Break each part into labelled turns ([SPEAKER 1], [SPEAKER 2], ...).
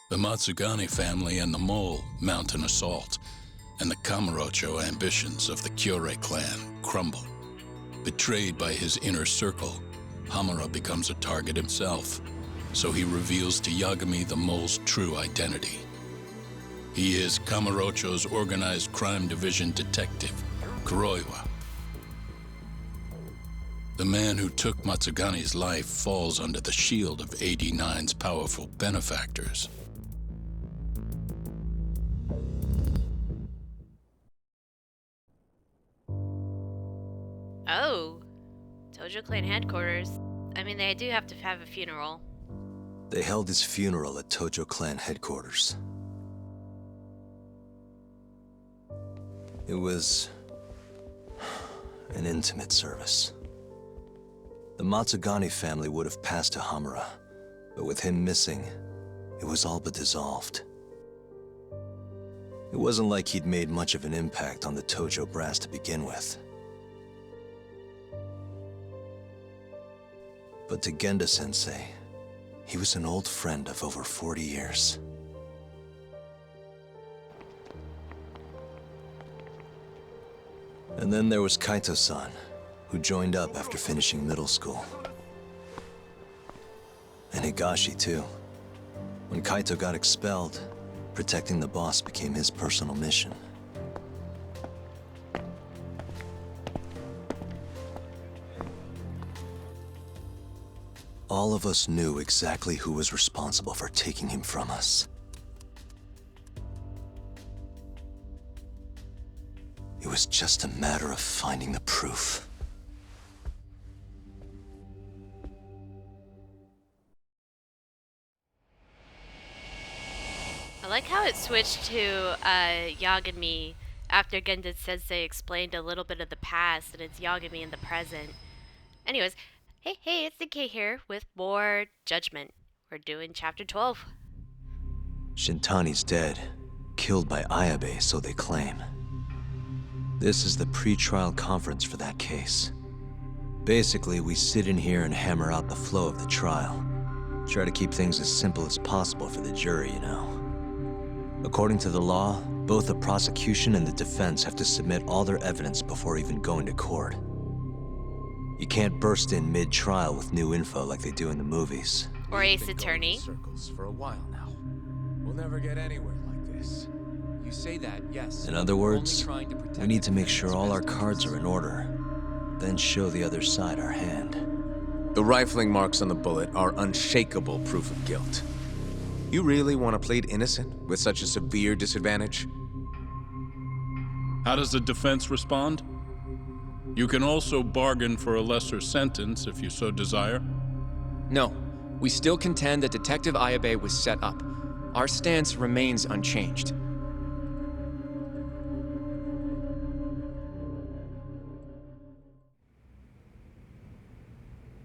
[SPEAKER 1] The Matsugane family and the Mole mount an assault, and the Kamurocho ambitions of the Kyorei clan crumble. Betrayed by his inner circle, Hamura becomes a target himself, so he reveals to Yagami the Mole's true identity. He is Kamurocho's organized crime division detective, Kuroiwa. The man who took Matsugane's life falls under the shield of AD9's powerful benefactors.
[SPEAKER 2] Oh, Tojo Clan headquarters. I mean, they do have to have a funeral.
[SPEAKER 3] They held his funeral at Tojo Clan headquarters. It was an intimate service. The Matsugane family would have passed to Hamura, but with him missing, it was all but dissolved. It wasn't like he'd made much of an impact on the Tojo brass to begin with. But to Genda-sensei, he was an old friend of over 40 years. And then there was Kaito-san, who joined up after finishing middle school. And Higashi, too. When Kaito got expelled, protecting the boss became his personal mission. All of us knew exactly who was responsible for taking him from us. It was just a matter of finding the proof.
[SPEAKER 2] I like how it switched to Yagami after Genda-sensei explained a little bit of the past, and it's Yagami in the present. Anyways, hey, it's DK here with more Judgment. We're doing chapter 12.
[SPEAKER 3] Shintani's dead, killed by Ayabe, so they claim. This is the pre-trial conference for that case. Basically, we sit in here and hammer out the flow of the trial. Try to keep things as simple as possible for the jury, you know. According to the law, both the prosecution and the defense have to submit all their evidence before even going to court. You can't burst in mid-trial with new info like they do in the movies.
[SPEAKER 2] Or Ace Attorney.
[SPEAKER 4] Circles for a while now. We'll never get anywhere like this. You say that, yes.
[SPEAKER 3] In other words, we need to make sure all our cards are in order, then show the other side our hand.
[SPEAKER 4] The rifling marks on the bullet are unshakable proof of guilt. You really want to plead innocent with such a severe disadvantage?
[SPEAKER 1] How does the defense respond? You can also bargain for a lesser sentence if you so desire.
[SPEAKER 5] No, we still contend that Detective Ayabe was set up. Our stance remains unchanged.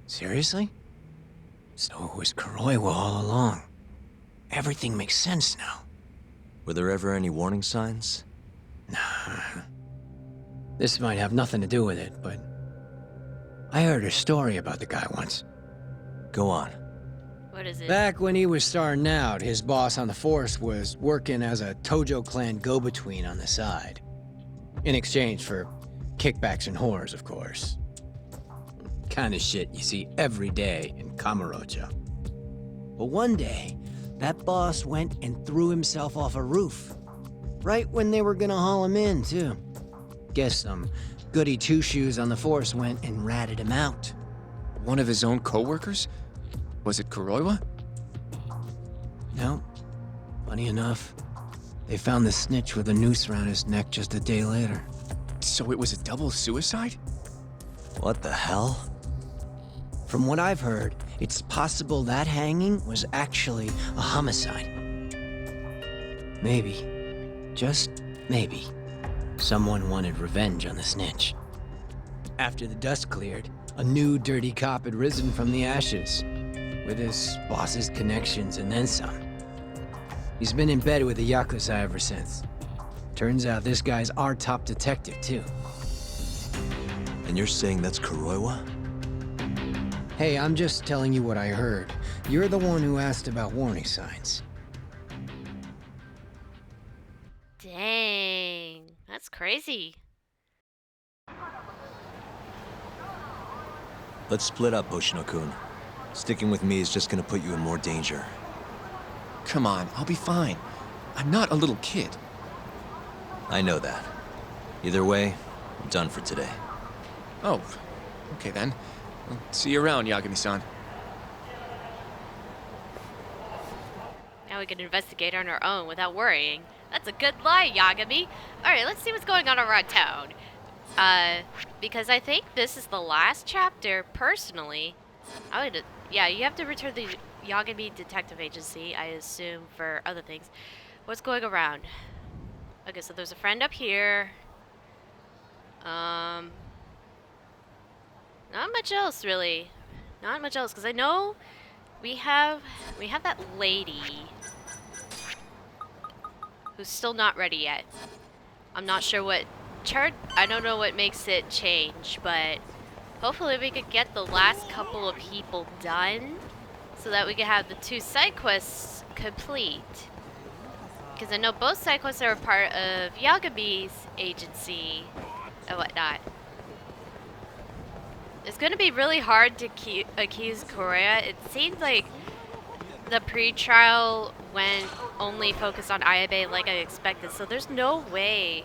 [SPEAKER 6] Seriously? So it was Kuroiwa all along. Everything makes sense now.
[SPEAKER 3] Were there ever any warning signs?
[SPEAKER 6] Nah. This might have nothing to do with it, but I heard a story about the guy once.
[SPEAKER 3] Go on.
[SPEAKER 2] What is it?
[SPEAKER 6] Back when he was starting out, his boss on the force was working as a Tojo clan go-between on the side. In exchange for kickbacks and whores, of course. Kind of shit you see every day in Kamurocho. But one day, that boss went and threw himself off a roof. Right when they were gonna haul him in, too. Guess some goody two-shoes on the force went and ratted him out.
[SPEAKER 5] One of his own co-workers? Was it Kuroiwa?
[SPEAKER 6] No. Funny enough, they found the snitch with a noose around his neck just a day later.
[SPEAKER 5] So it was a double suicide?
[SPEAKER 3] What the hell?
[SPEAKER 6] From what I've heard, it's possible that hanging was actually a homicide. Maybe, just maybe, someone wanted revenge on the snitch. After the dust cleared, a new dirty cop had risen from the ashes, with his boss's connections and then some. He's been in bed with the Yakuza ever since. Turns out this guy's our top detective, too.
[SPEAKER 3] And you're saying that's Kuroiwa?
[SPEAKER 6] Hey, I'm just telling you what I heard. You're the one who asked about warning signs.
[SPEAKER 2] crazy.
[SPEAKER 3] Let's split up, Hoshino-kun. Sticking with me is just gonna put you in more danger.
[SPEAKER 5] Come on, I'll be fine. I'm not a little kid.
[SPEAKER 3] I know that. Either way, I'm done for today.
[SPEAKER 5] Oh, okay then. I'll see you around, Yagami-san.
[SPEAKER 2] Now we can investigate on our own without worrying. That's a good lie, Yagami. Alright, let's see what's going on around town. Because I think this is the last chapter, personally. Yeah, you have to return the Yagami Detective Agency, I assume, for other things. What's going around? Okay, so there's a friend up here. Not much else, really. Not much else, because I know we have that lady who's still not ready yet. I'm not sure what I don't know what makes it change, but hopefully we could get the last couple of people done so that we can have the 2 side quests complete. Because I know both side quests are a part of Yagami's agency and whatnot. It's going to be really hard to accuse Korea. It seemed like the pre-trial went only focused on Ayabe like I expected, so there's no way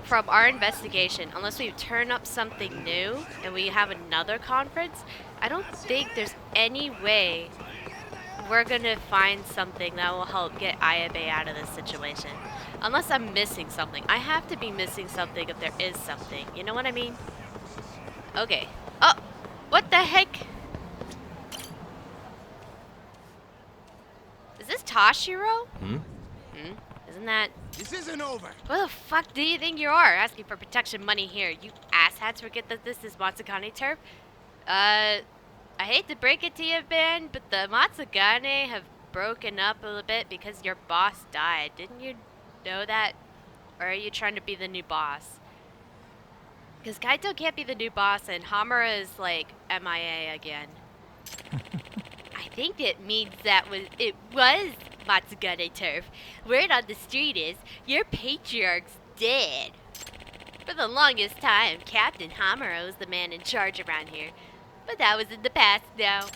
[SPEAKER 2] from our investigation, unless we turn up something new and we have another conference, I don't think there's any way we're gonna find something that will help get Ayabe out of this situation. Unless I'm missing something. I have to be missing something if there is something. You know what I mean? Okay. Oh! What the heck? Is this Tashiro? Isn't that...
[SPEAKER 7] This isn't over.
[SPEAKER 2] What the fuck do you think you are? Asking for protection money here. You asshats forget that this is Matsugane turf? I hate to break it to you, Ben, but the Matsugane have broken up a little bit because your boss died. Didn't you know that? Or are you trying to be the new boss? Because Kaito can't be the new boss and Hamura is like MIA again. I think it means that it was Matsugane turf. Word on the street is your patriarch's dead. For the longest time, Captain Hamura was the man in charge around here. But that was in the past now.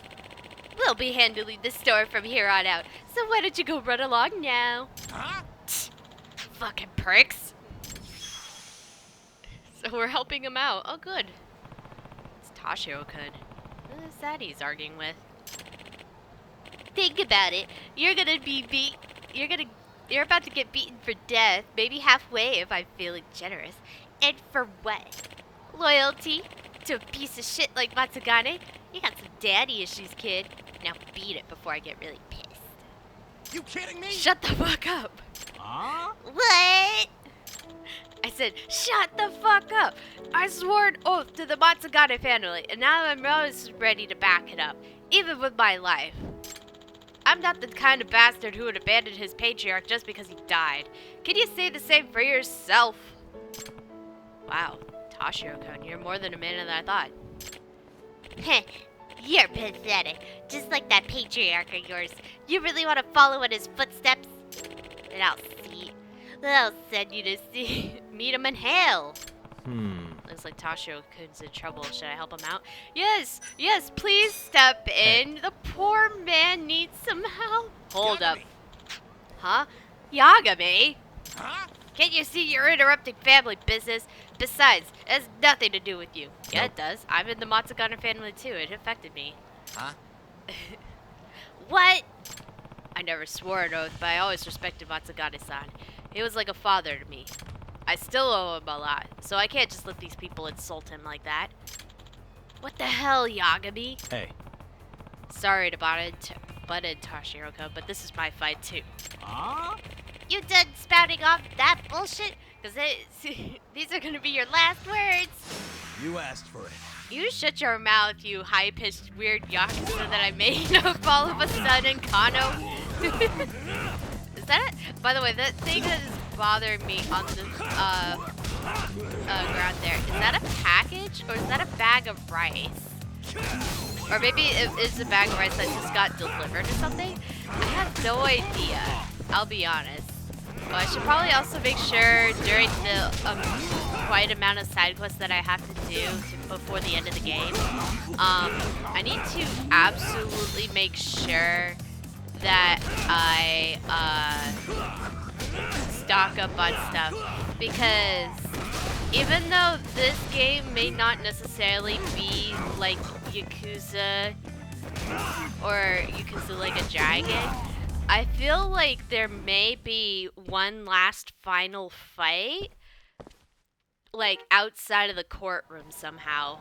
[SPEAKER 2] We'll be handling the store from here on out. So why don't you go run along now?
[SPEAKER 7] Huh?
[SPEAKER 2] Fucking pricks. So we're helping him out. Oh, good. It's Tashio-kun. Who is that he's arguing with? Think about it. You're about to get beaten for death, maybe halfway if I'm feeling generous. And for what? Loyalty? To a piece of shit like Matsugane? You got some daddy issues, kid. Now beat it before I get really pissed.
[SPEAKER 7] You kidding me?
[SPEAKER 2] Shut the fuck up.
[SPEAKER 7] Huh?
[SPEAKER 2] What? I said, shut the fuck up. I swore an oath to the Matsugane family, and now I'm always ready to back it up, even with my life. I'm not the kind of bastard who would abandon his patriarch just because he died. Can you say the same for yourself? Wow, Tashiro-kun, you're more than a man than I thought. Heh, you're pathetic. Just like that patriarch of yours. You really want to follow in his footsteps? And I'll send you to meet him in hell. Looks like Tashiro-kun's in trouble. Should I help him out? Yes, please step in. The poor man needs some help. Hold up. Huh? Yagami?
[SPEAKER 7] Huh?
[SPEAKER 2] Can't you see you're interrupting family business? Besides, it has nothing to do with you. Yeah, it does. I'm in the Matsugane family too. It affected me.
[SPEAKER 7] Huh?
[SPEAKER 2] What? I never swore an oath, but I always respected Matsugane-san. He was like a father to me. I still owe him a lot, so I can't just let these people insult him like that. What the hell, Yagami?
[SPEAKER 3] Hey.
[SPEAKER 2] Sorry to butt in, Tashiro-kun, but this is my fight too.
[SPEAKER 7] Huh?
[SPEAKER 2] You done spouting off that bullshit? Because these are gonna be your last words.
[SPEAKER 7] You asked for it.
[SPEAKER 2] You shut your mouth, you high-pitched weird Yakuza that I made of all of a sudden, Kano. Is that it? By the way, that thing that is bothering me on the ground there, is that a package or is that a bag of rice? Or maybe it is a bag of rice that just got delivered or something? I have no idea. I'll be honest. Well, I should probably also make sure during the quite amount of side quests that I have to do before the end of the game, I need to absolutely make sure that I stock up on stuff, because even though this game may not necessarily be like Yakuza or Yakuza Like a Dragon, I feel like there may be one last final fight, like outside of the courtroom somehow.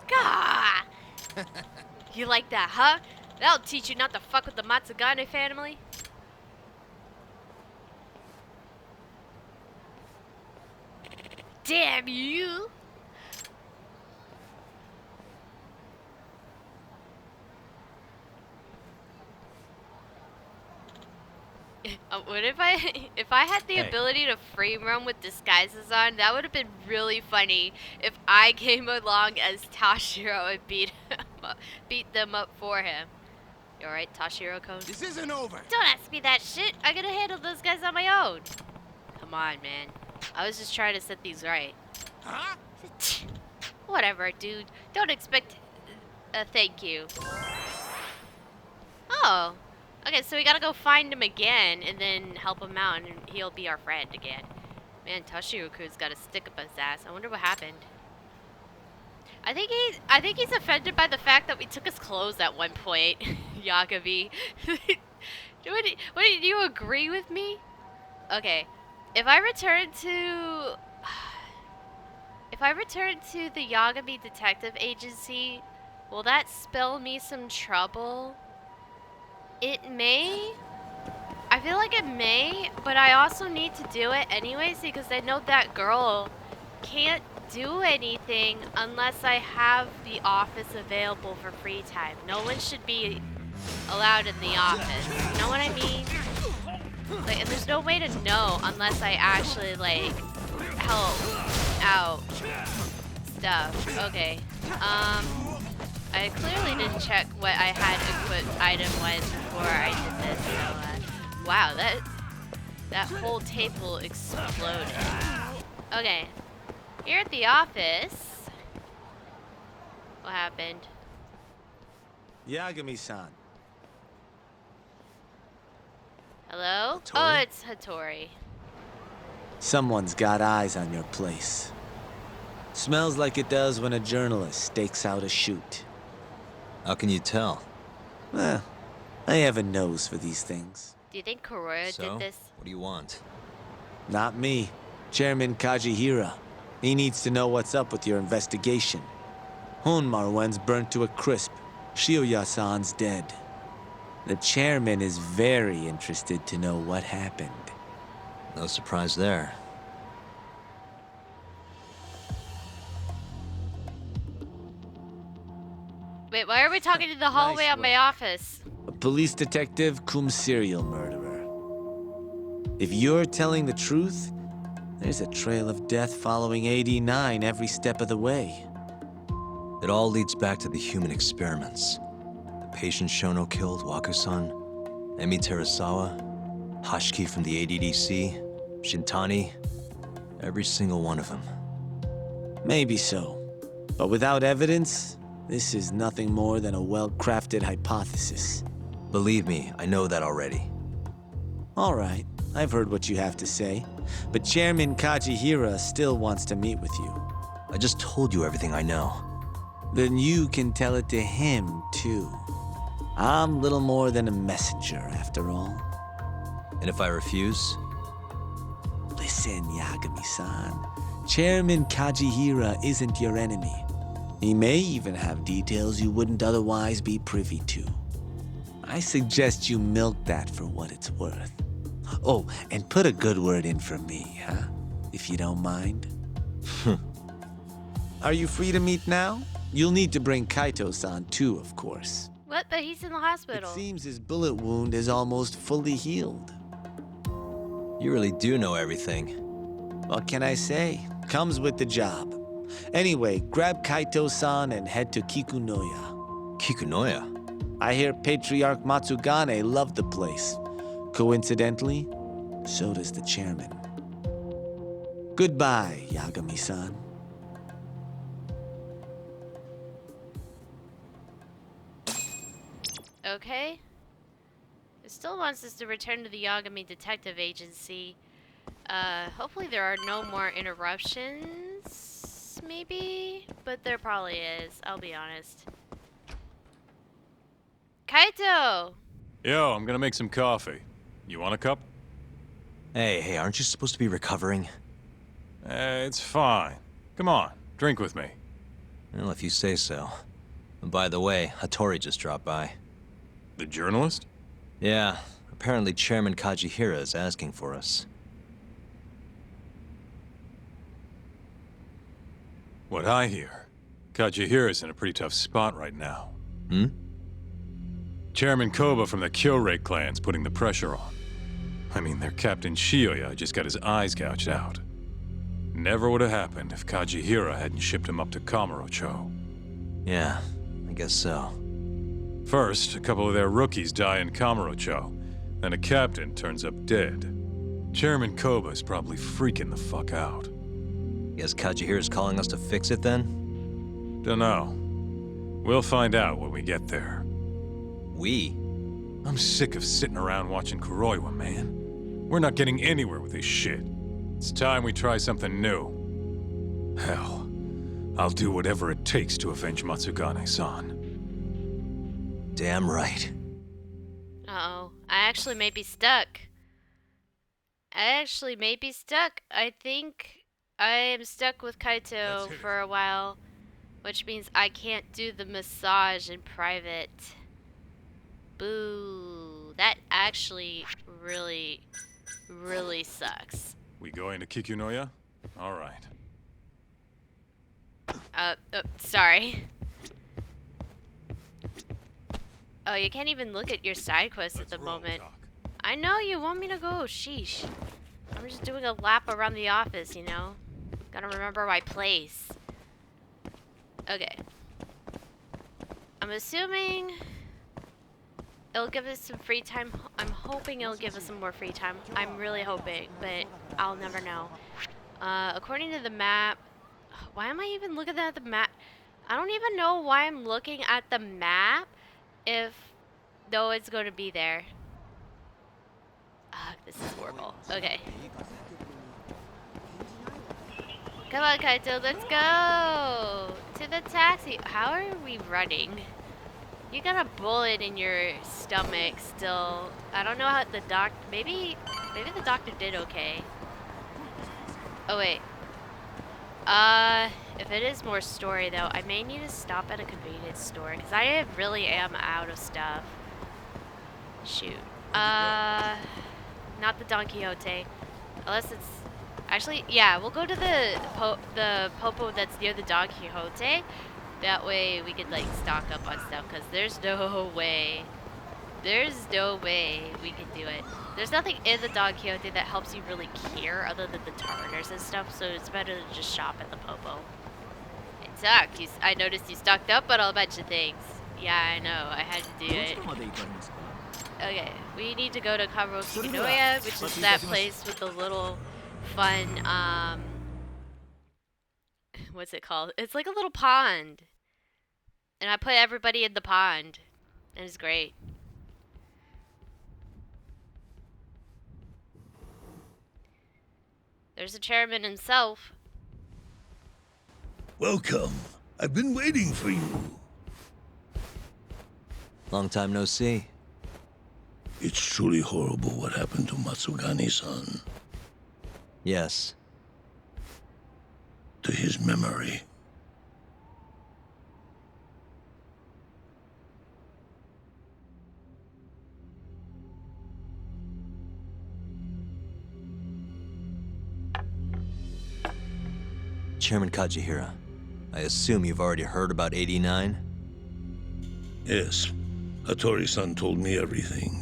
[SPEAKER 2] Gah! You like that, huh? That'll teach you not to fuck with the Matsugane family. Damn you! What if I had the ability to free roam with disguises on? That would have been really funny if I came along as Tashiro and beat them up for him. You alright, Tashiro-kun?
[SPEAKER 7] This isn't over.
[SPEAKER 2] Don't ask me that shit. I gotta handle those guys on my own. Come on, man. I was just trying to set these right.
[SPEAKER 7] Huh?
[SPEAKER 2] Whatever, dude. Don't expect a thank you. Oh. Okay, so we gotta go find him again and then help him out, and he'll be our friend again. Man, Tashiro-kun's got a stick up his ass. I wonder what happened. I think he's offended by the fact that we took his clothes at one point. Yagami. What, do you agree with me? Okay. If I return to the Yagami Detective Agency, will that spell me some trouble? It may. I feel like it may, but I also need to do it anyways because I know that girl can't do anything unless I have the office available for free time. No one should be allowed in the office. You know what I mean? Like, and there's no way to know unless I actually, like, help out stuff. Okay. I clearly didn't check what I had equipped item-wise before I did this, so, wow, that whole table exploded. Okay. Here at the office. What happened?
[SPEAKER 8] Yagami-san.
[SPEAKER 2] Hello?
[SPEAKER 3] Hattori?
[SPEAKER 2] Oh, it's Hattori.
[SPEAKER 8] Someone's got eyes on your place. Smells like it does when a journalist stakes out a shoot.
[SPEAKER 3] How can you tell?
[SPEAKER 8] Well, I have a nose for these things.
[SPEAKER 2] Do you think Kuroda
[SPEAKER 3] So,
[SPEAKER 2] did this?
[SPEAKER 3] what do you want?
[SPEAKER 8] Not me. Chairman Kajihira. He needs to know what's up with your investigation. Honmaruen's burnt to a crisp. Shioya-san's dead. The chairman is very interested to know what happened.
[SPEAKER 3] No surprise there.
[SPEAKER 2] Wait, why are we talking in the hallway
[SPEAKER 8] Nice
[SPEAKER 2] of my office?
[SPEAKER 8] A police detective cum serial murderer. If you're telling the truth, there's a trail of death following AD9 every step of the way.
[SPEAKER 3] It all leads back to the human experiments. The patient Shono killed, Waku-san, Emi Terasawa, Hashiki from the ADDC, Shintani, every single one of them.
[SPEAKER 8] Maybe so. But without evidence, this is nothing more than a well-crafted hypothesis.
[SPEAKER 3] Believe me, I know that already.
[SPEAKER 8] All right, I've heard what you have to say. But Chairman Kajihira still wants to meet with you.
[SPEAKER 3] I just told you everything I know.
[SPEAKER 8] Then you can tell it to him, too. I'm little more than a messenger, after all.
[SPEAKER 3] And if I refuse?
[SPEAKER 8] Listen, Yagami-san. Chairman Kajihira isn't your enemy. He may even have details you wouldn't otherwise be privy to. I suggest you milk that for what it's worth. Oh, and put a good word in for me, huh? If you don't mind. Are you free to meet now? You'll need to bring Kaito-san too, of course.
[SPEAKER 2] What? But he's in the
[SPEAKER 8] It
[SPEAKER 2] hospital.
[SPEAKER 8] seems his bullet wound is almost fully healed.
[SPEAKER 3] You really do know everything.
[SPEAKER 8] What can I say? Comes with the job. Anyway, grab Kaito-san and head to Kikunoya.
[SPEAKER 3] Kikunoya?
[SPEAKER 8] I hear Patriarch Matsugane loved the place. Coincidentally, so does the chairman. Goodbye, Yagami-san.
[SPEAKER 2] Okay. It still wants us to return to the Yagami Detective Agency. Hopefully there are no more interruptions, maybe? But there probably is, I'll be honest. Kaito!
[SPEAKER 9] Yo, I'm gonna make some coffee. You want a cup?
[SPEAKER 3] Hey, aren't you supposed to be recovering?
[SPEAKER 9] It's fine. Come on, drink with me.
[SPEAKER 3] Well, if you say so. And by the way, Hattori just dropped by.
[SPEAKER 9] The journalist?
[SPEAKER 3] Yeah, apparently Chairman Kajihira is asking for us.
[SPEAKER 9] What I hear, Kajihira's in a pretty tough spot right now.
[SPEAKER 3] Hmm?
[SPEAKER 9] Chairman Koba from the Kyorei clan's putting the pressure on. I mean, their Captain Shioya just got his eyes gouged out. Never would have happened if Kajihira hadn't shipped him up to Kamurocho.
[SPEAKER 3] Yeah, I guess so.
[SPEAKER 9] First, a couple of their rookies die in Kamurocho, then a captain turns up dead. Chairman Koba's probably freaking the fuck out.
[SPEAKER 3] Guess Kajihira's calling us to fix it then?
[SPEAKER 9] Dunno. We'll find out when we get there.
[SPEAKER 3] We?
[SPEAKER 9] I'm sick of sitting around watching Kuroiwa, man. We're not getting anywhere with this shit. It's time we try something new. Hell, I'll do whatever it takes to avenge Matsugane-san.
[SPEAKER 3] Damn right.
[SPEAKER 2] Uh-oh. I actually may be stuck. I think I am stuck with Kaito for a while, which means I can't do the massage in private. Boo. That actually really, really sucks.
[SPEAKER 9] We going to Kikunoya? All right.
[SPEAKER 2] Sorry. Oh, you can't even look at your side quest at the moment. I know you want me to go, sheesh. I'm just doing a lap around the office, you know? Gotta remember my place. Okay. I'm assuming it'll give us some free time. I'm hoping it'll give us some more free time. I'm really hoping, but I'll never know. According to the map, why am I even looking at the map? I don't even know why I'm looking at the map if no one's going to be there. Ugh, this is horrible. Okay. Come on, Kaito, let's go to the taxi. How are we running? You got a bullet in your stomach still. I don't know how the maybe the doctor did okay. Oh wait. If it is more story though, I may need to stop at a convenience store because I really am out of stuff. Shoot. Not the Don Quixote. Unless it's actually, yeah, we'll go to the Popo that's near the Don Quixote. That way we could like stock up on stuff because there's no way we can do it. There's nothing in the Don Quixote that helps you really care other than the turners and stuff, so it's better to just shop at the Popo. It sucked. I noticed you stocked up on a bunch of things. Yeah, I know. I had to do it. Okay, we need to go to Kamurocho, which is that place with the little fun, what's it called? It's like a little pond. And I put everybody in the pond. And it's great. There's the chairman himself.
[SPEAKER 10] Welcome. I've been waiting for you.
[SPEAKER 3] Long time no see.
[SPEAKER 10] It's truly horrible what happened to Matsugane-san.
[SPEAKER 3] Yes.
[SPEAKER 10] To his memory.
[SPEAKER 3] Chairman Kajihira, I assume you've already heard about 89?
[SPEAKER 10] Yes. Hattori-san told me everything.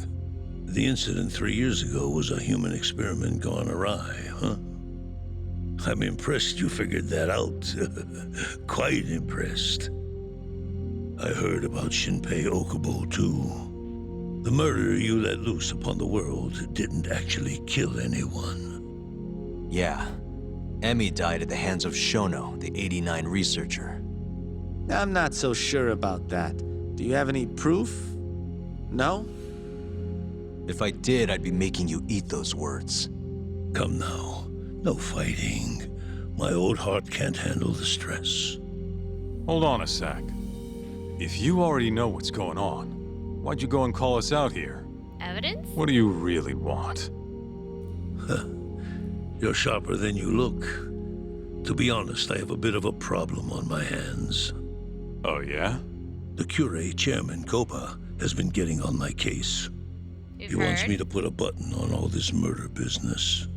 [SPEAKER 10] The incident 3 years ago was a human experiment gone awry, huh? I'm impressed you figured that out. Quite impressed. I heard about Shinpei Okubo, too. The murder you let loose upon the world didn't actually kill anyone.
[SPEAKER 3] Yeah. Emmy died at the hands of Shono, the 89 researcher.
[SPEAKER 8] I'm not so sure about that. Do you have any proof? No?
[SPEAKER 3] If I did, I'd be making you eat those words.
[SPEAKER 10] Come now, no fighting. My old heart can't handle the stress.
[SPEAKER 9] Hold on a sec. If you already know what's going on, why'd you go and call us out here?
[SPEAKER 2] Evidence?
[SPEAKER 9] What do you really want?
[SPEAKER 10] You're sharper than you look. To be honest, I have a bit of a problem on my hands.
[SPEAKER 9] Oh, yeah?
[SPEAKER 10] The Cure chairman, Koba, has been getting on my case.
[SPEAKER 2] You've
[SPEAKER 10] He wants
[SPEAKER 2] heard?
[SPEAKER 10] me to put a button on all this murder business.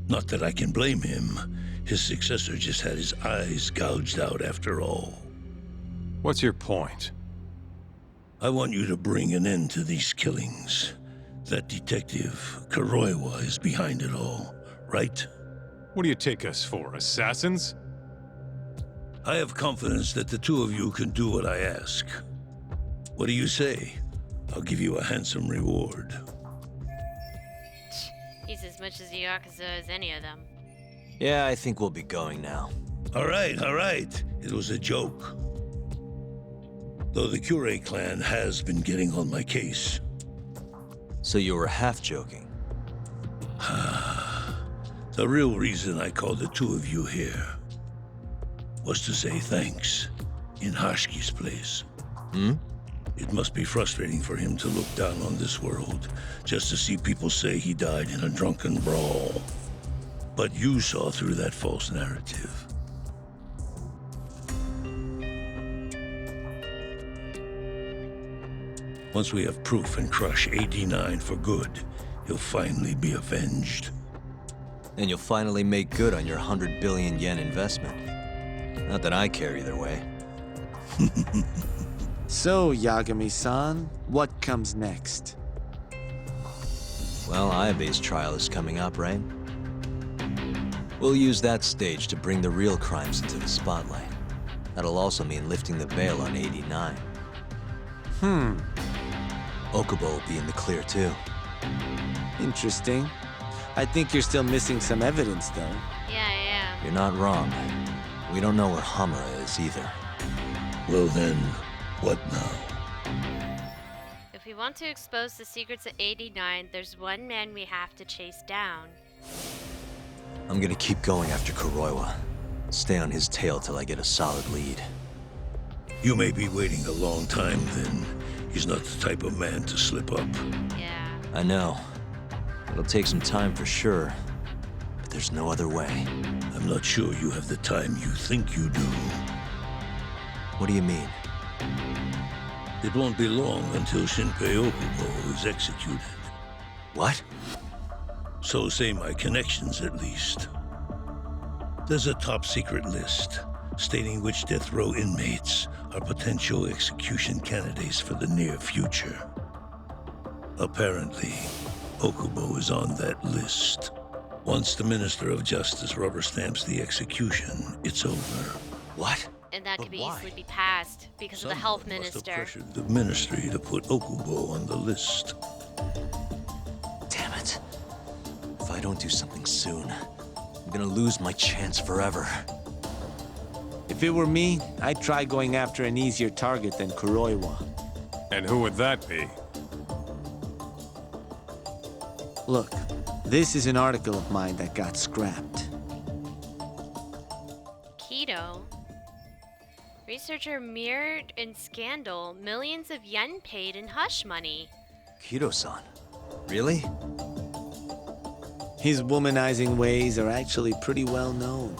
[SPEAKER 10] Not that I can blame him. His successor just had his eyes gouged out after all.
[SPEAKER 9] What's your point?
[SPEAKER 10] I want you to bring an end to these killings. That detective, Kuroiwa, is behind it all, right?
[SPEAKER 9] What do you take us for, assassins?
[SPEAKER 10] I have confidence that the two of you can do what I ask. What do you say? I'll give you a handsome reward.
[SPEAKER 2] He's as much as a Yakuza as any of them.
[SPEAKER 3] Yeah, I think we'll be going now.
[SPEAKER 10] All right, all right. It was a joke. Though the Cure clan has been getting on my case.
[SPEAKER 3] So you were half joking.
[SPEAKER 10] The real reason I called the two of you here was to say thanks in Hashki's place. It must be frustrating for him to look down on this world just to see people say he died in a drunken brawl. But you saw through that false narrative. Once we have proof and crush AD9 for good, he'll finally be avenged.
[SPEAKER 3] And you'll finally make good on your 100 billion yen investment. Not that I care either way.
[SPEAKER 8] So, Yagami-san, what comes next?
[SPEAKER 3] Well, Ayabe's trial is coming up, right? We'll use that stage to bring the real crimes into the spotlight. That'll also mean lifting the veil on 89. Okubo will be in the clear too.
[SPEAKER 8] Interesting. I think you're still missing some evidence, though.
[SPEAKER 2] Yeah.
[SPEAKER 3] You're not wrong. We don't know where Hamura is either.
[SPEAKER 10] Well then, what now?
[SPEAKER 2] If we want to expose the secrets of 89, there's one man we have to chase down.
[SPEAKER 3] I'm gonna keep going after Kuroiwa. Stay on his tail till I get a solid lead.
[SPEAKER 10] You may be waiting a long time then. He's not the type of man to slip up.
[SPEAKER 2] Yeah.
[SPEAKER 3] I know. It'll take some time for sure. But there's no other way.
[SPEAKER 10] I'm not sure you have the time you think you do.
[SPEAKER 3] What do you mean?
[SPEAKER 10] It won't be long until Shinpei Okubo is executed.
[SPEAKER 3] What?
[SPEAKER 10] So say my connections, at least. There's a top-secret list stating which death row inmates are potential execution candidates for the near future. Apparently, Okubo is on that list. Once the Minister of Justice rubber stamps the execution, it's over.
[SPEAKER 3] What?
[SPEAKER 2] And that
[SPEAKER 3] But
[SPEAKER 2] could
[SPEAKER 3] why?
[SPEAKER 2] easily be passed because of the health
[SPEAKER 10] Someone must have
[SPEAKER 2] minister.
[SPEAKER 10] pressured the ministry to put Okubo on the list.
[SPEAKER 3] Damn it. If I don't do something soon, I'm gonna lose my chance forever.
[SPEAKER 8] If it were me, I'd try going after an easier target than Kuroiwa.
[SPEAKER 9] And who would that be?
[SPEAKER 8] Look, this is an article of mine that got scrapped.
[SPEAKER 2] Keto. Researcher mirrored in scandal millions of yen paid in hush money.
[SPEAKER 3] Kido-san. Really?
[SPEAKER 8] His womanizing ways are actually pretty well known.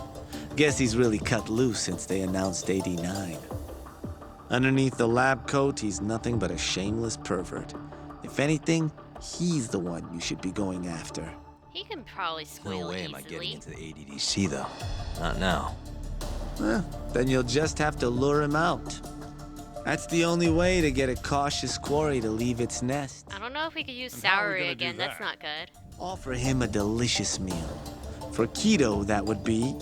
[SPEAKER 8] Guess he's really cut loose since they announced 89. Underneath the lab coat, he's nothing but a shameless pervert. If anything, he's the one you should be going after.
[SPEAKER 2] He can probably squeal
[SPEAKER 3] No way
[SPEAKER 2] easily.
[SPEAKER 3] am I getting into the ADDC, though. Not now.
[SPEAKER 8] Then you'll just have to lure him out. That's the only way to get a cautious quarry to leave its nest.
[SPEAKER 2] I don't know if we could use
[SPEAKER 9] And how are we
[SPEAKER 2] Saori
[SPEAKER 9] gonna do
[SPEAKER 2] again. That's
[SPEAKER 9] that?
[SPEAKER 2] not good.
[SPEAKER 8] Offer him a delicious meal. For Keto, that would be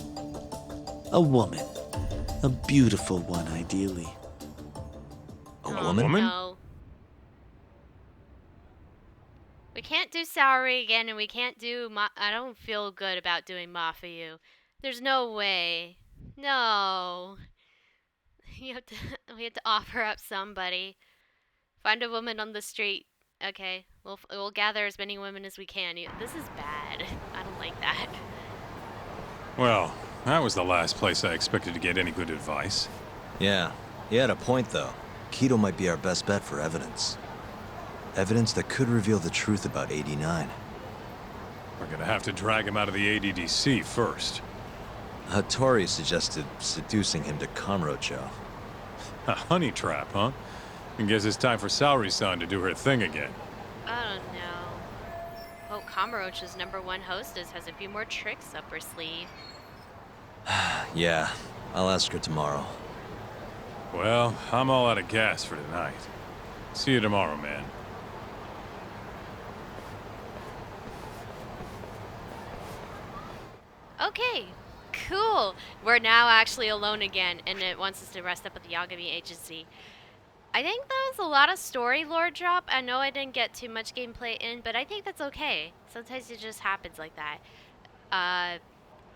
[SPEAKER 8] a woman. A beautiful one, ideally.
[SPEAKER 3] A
[SPEAKER 2] Oh,
[SPEAKER 3] woman?
[SPEAKER 9] Woman?
[SPEAKER 2] No. do Saori again, and we can't do I don't feel good about doing Mafuyu. There's no way. No. You have to, we have to offer up somebody. Find a woman on the street. Okay, we'll gather as many women as we can. This is bad. I don't like that.
[SPEAKER 9] Well, that was the last place I expected to get any good advice.
[SPEAKER 3] Yeah, he had a point though. Keto might be our best bet for evidence. Evidence that could reveal the truth about 89.
[SPEAKER 9] We're gonna have to drag him out of the ADDC first.
[SPEAKER 3] Hattori suggested seducing him to Kamurocho.
[SPEAKER 9] A honey trap, huh? I guess it's time for Saori-san to do her thing again.
[SPEAKER 2] I don't know. Oh, Kamurocho's #1 hostess has a few more tricks up her sleeve.
[SPEAKER 3] Yeah, I'll ask her tomorrow.
[SPEAKER 9] Well, I'm all out of gas for tonight. See you tomorrow, man.
[SPEAKER 2] Okay, cool. We're now actually alone again, and it wants us to rest up at the Yagami agency. I think that was a lot of story lore drop. I know I didn't get too much gameplay in, but I think that's okay. Sometimes it just happens like that.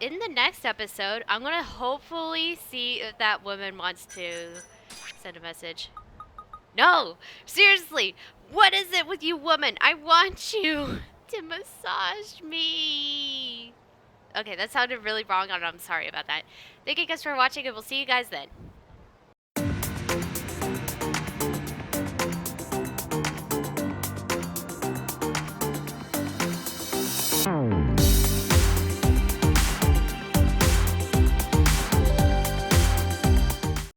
[SPEAKER 2] In the next episode, I'm gonna hopefully see if that woman wants to send a message. No! Seriously! What is it with you, woman? I want you to massage me! Okay, that sounded really wrong, and I'm sorry about that. Thank you guys for watching, and we'll see you guys then.